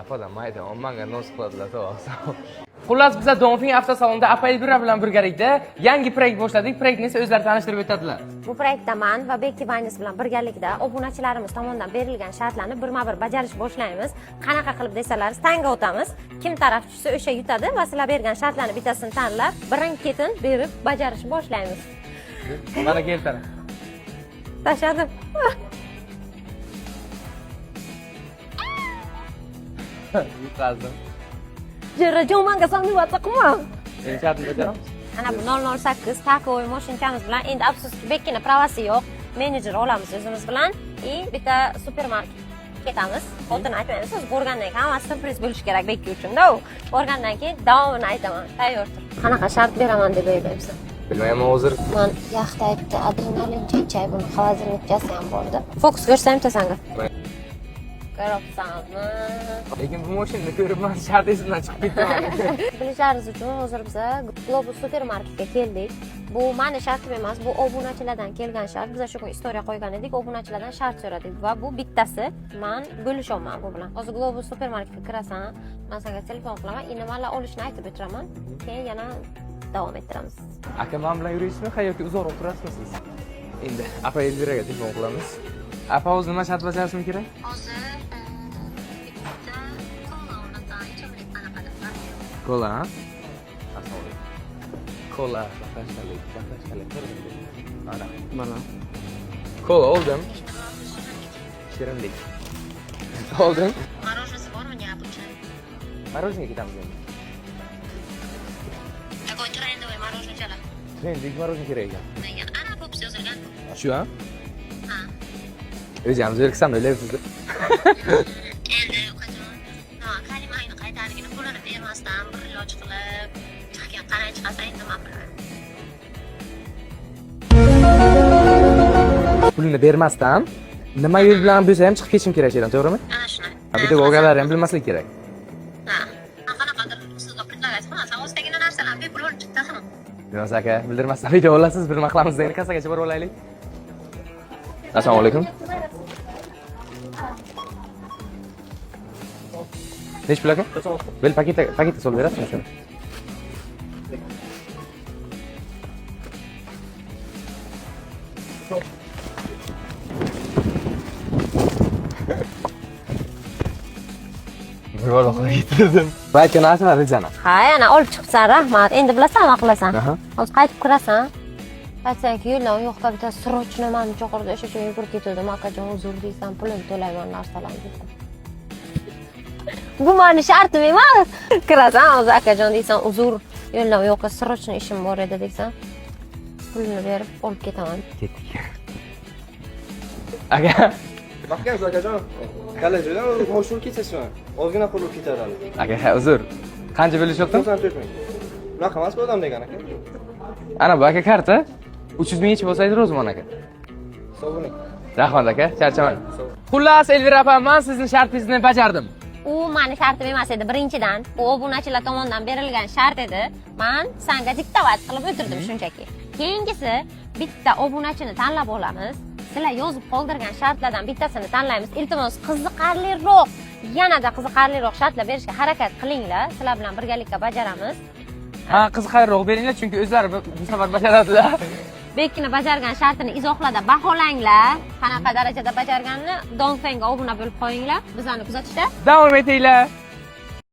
Apadan mayda omanga nos qiladilar to'g'ri. Xullas biz Donfing avtosalonida Apa Elvira bilan birgalikda yangi proyekt boshladik. Proyektni esa o'zlari tanishtirib o'tadilar. Bu proyektda men va Bekki Vaynis bilan birgalikda obunachilarimiz tomonidan berilgan shartlarni birma-bir bajarish boshlaymiz. Qanaqa qilib desalaringiz, tanga o'tamiz. Kim taraf tushsa o'sha yutadi va sizlar bergan shartlarni bittasini tanlab, birin-ketin berib bajarish boshlaymiz. Mana keltirib. Tashladim. Yutqazdim. Jirajon menga samimiyat qilma. Shartni bajaramiz. Ana bu 008 takovoy mashinamiz bilan endi afsuski Bekkini pravasi yo'q. Menejer olamiz o'zimiz bilan. Bitta supermarket ketamiz. Xotini aytmaymiz. Siz ko'rgandan keyin hammasi surpriz bo'lishi kerak Bekki uchun-da. Ko'rgandan keyin davomini aytaman. Tayyor tur. Qanaqa shart beraman deb o'ylayapsan? Bilmayman hozir. Men yaxta aytdi, adrenalin chechay buni hozir o'tkazsa ham bo'ldi. Fokus ko'rsam sanga. Ko'ribsanmi? Lekin bu mashinani ko'rib men shart esimdan chiqib ketdim. Bilishlaringiz uchun hozir biz Globus supermarketga keldik. Bu meni shartim emas, bu obunachilardan kelgan shart. Biz shu kun istoriya qo'ygan edik, obunachilardan shart so'radik va bu bittasi. Men bo'lishaman bu bilan. Hozir Globus supermarketga kirasan, men senga telefon qilaman, nimalar olishni aytib o'tiraman. Keyin yana davom ettiramiz. Aka men bilan yuraysizmi, yoki uzoqroq turasizmi siz? Endi Apa Elviraga telefon qilamiz. Apa o'zi nima shart bajarishim kerak? Hozir Kola. Kola, tashkalik. Mana. Kola oldim. Shirinlik. Oldim. Мороженое bormi, необычное? Мороженое ketamiz endi. Какой трендовый мороженое chala? Trendik мороженое kerak ekan. Ana popsi yozilgan. Shu ha? Ha. O'zingiz zeriksan o'ylayapsiz. Endi qachon? Kalimangni qaytargini pulini bermasdan bir iloj qilib, chiqgan qanday chiqasa endi men bilmayman. Pulini bermasdan nima yo'l bilan bo'lsa ham chiqib ketishim kerak ekan, to'g'rimi? Ana shuni. Bitta o'rganlar ham bilmaslik kerak. Ha. Qanaqadir sizga pullayapsiz, men o'zidagina narsalarni bepul olib chiqdim. Yo'q aka, bildirmasdan video olasiz, bir nima qilamiz endi kassagacha borib olaylik. Assalomu alaykum. Nechi pul aka? Bil paketga solib berasizmi shuni? Yo'q, yetirdim. Balki narsalar rejana. Ha, ana olib chiqibsan, rahmat. Endi bilasan nima qilasan? Hozir qaytib kirasan. Aytsanki, yo'ldan yo'qqa bitta srochni meni chaqirdi, o'sha uchun yugurib ketdim. Akajon, uzr deysan, pulini to'layman narsalarni deysan. Bu meni shartim emas. Kirasan, hozir akajon deysan, uzr, yo'ldan yo'qqa srochni ishim bor edi deysan. Pulini berib olib ketaman. Ketdik. Aka, Mahkamsiz akajon. Kalajoydan moshul ketasizmi? Ozgina pul olib ketadi. aka, uzr. Qancha bo'lishyapti? 94 ming. Bunaqa emas bu odam degan aka. Ana bu aka karta 300 ming bo'lsa edi Ro'zmon aka. Sog' bo'ling. Rahmat aka, charchaman. Xullas Elvira opa, men sizning shartingizni bajardim. U meni shartim emas edi. Birinchidan, u obunachilar tomonidan berilgan shart edi. Men senga diktovat qilib o'tirdim shunchaki. Keyingisi, bitta obunachini tanlab olamiz. Sizlar yozib qoldirgan shartlardan bittasini tanlaymiz. Iltimos, qiziqarliroq, yanada qiziqarliroq shartlar berishga harakat qilinglar. Sizlar bilan birgalikda bajaramiz. Ha, qiziqarliroq beringlar, chunki o'zlari bu safar bajaradilar. Bekkini bajargan shartini izohlarda baholanglar. Qanaqa darajada bajarganini Donfengga obuna bo'lib qo'yinglar. Bizlarni kuzatishda Davom etinglar.